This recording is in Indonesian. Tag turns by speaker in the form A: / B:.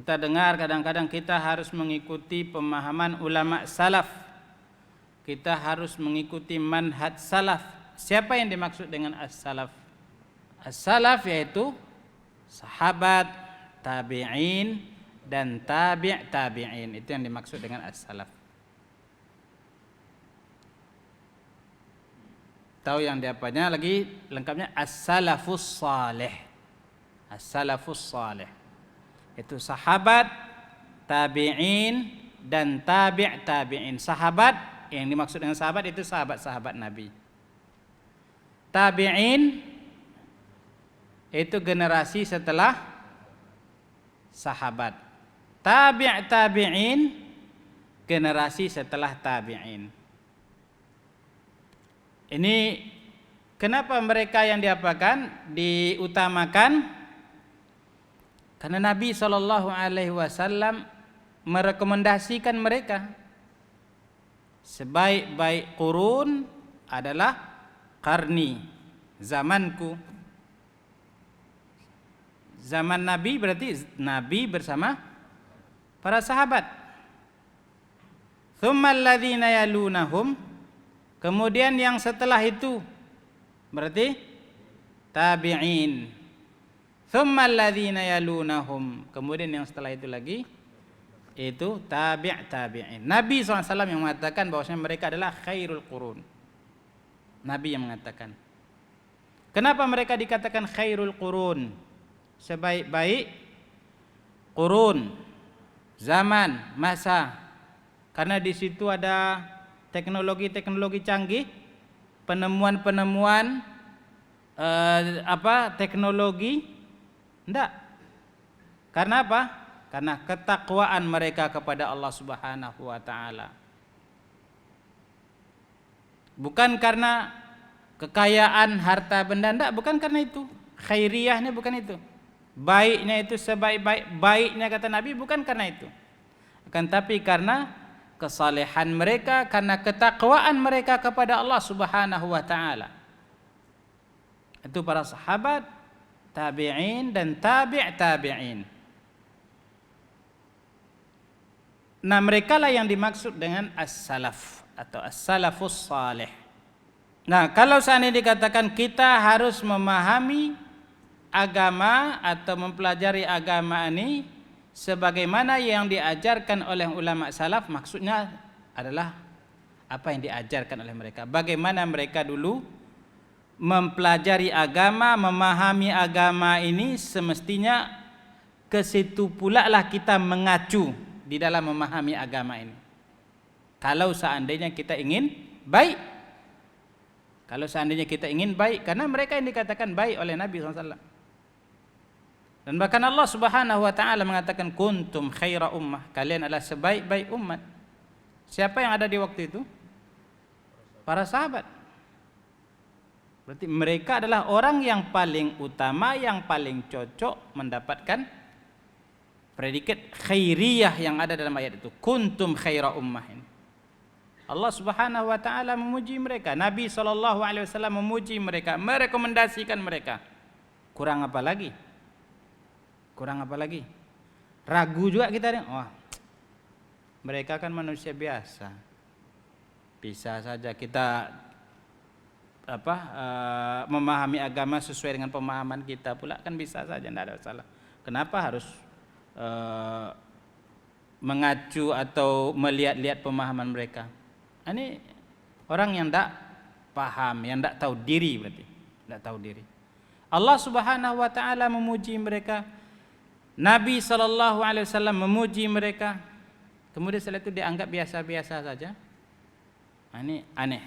A: kita dengar kadang-kadang kita harus mengikuti pemahaman ulama salaf. Kita harus mengikuti manhaj salaf. Siapa yang dimaksud dengan as-salaf? As-salaf yaitu sahabat, tabi'in dan tabi'in. Itu yang dimaksud dengan as-salaf. Tahu yang diapanya lagi lengkapnya as-salafus salih. As-salafus salih. Itu sahabat, tabi'in dan tabi'in. Sahabat, yang dimaksud dengan sahabat itu sahabat-sahabat Nabi. Tabi'in itu generasi setelah sahabat. Tabi'in generasi setelah tabi'in. Ini kenapa mereka yang diutamakan? Karena Nabi SAW merekomendasikan mereka. Sebaik-baik qurun adalah qarni, zamanku. Zaman Nabi berarti Nabi bersama para sahabat. Tsumma alladzina yalunahum, kemudian yang setelah itu berarti tabi'in. Tsumma alladzina yalunahum, kemudian yang setelah itu lagi itu tabi'in. Nabi SAW yang mengatakan bahwasanya mereka adalah khairul qurun. Nabi yang mengatakan. Kenapa mereka dikatakan khairul qurun? Sebaik-baik qurun, zaman, masa. Karena di situ ada teknologi-teknologi canggih, penemuan-penemuan teknologi. Enggak. Karena apa? Karena ketakwaan mereka kepada Allah Subhanahu wa taala. Bukan karena kekayaan harta benda, enggak, bukan karena itu. Khairiyahnya bukan itu. Baiknya itu sebaik-baiknya kata Nabi bukan karena itu. Akan tapi karena kesalehan mereka, karena ketakwaan mereka kepada Allah Subhanahu wa taala. Itu para sahabat, tabi'in dan tabi'in. Nah, mereka lah yang dimaksud dengan as-salaf atau as-salafus salih. Nah, kalau seandainya dikatakan kita harus memahami agama atau mempelajari agama ini sebagaimana yang diajarkan oleh ulama salaf, maksudnya adalah apa yang diajarkan oleh mereka. Bagaimana mereka dulu mempelajari agama, memahami agama ini, semestinya ke situ pula lah kita mengacu di dalam memahami agama ini. Kalau seandainya kita ingin baik. Kalau seandainya kita ingin baik, karena mereka yang dikatakan baik oleh Nabi SAW. Dan bahkan Allah Subhanahu wa taala mengatakan kuntum khaira ummah, kalian adalah sebaik-baik umat. Siapa yang ada di waktu itu? Para sahabat. Berarti mereka adalah orang yang paling utama, yang paling cocok mendapatkan predikat khairiyah yang ada dalam ayat itu. Kuntum khaira ummah. Allah Subhanahu wa taala memuji mereka. Nabi SAW memuji mereka, merekomendasikan mereka. Kurang apa lagi? Kurang apa lagi? Ragu juga kita nih. Wah, mereka kan manusia biasa. Bisa saja kita memahami agama sesuai dengan pemahaman kita pula, kan bisa saja, tidak ada masalah. Kenapa harus mengacu atau melihat-lihat pemahaman mereka? Ini orang yang tidak paham, yang tidak tahu diri, berarti tidak tahu diri. Allah Subhanahu wa taala memuji mereka, Nabi SAW memuji mereka, kemudian setelah itu dianggap biasa-biasa saja. Ini aneh.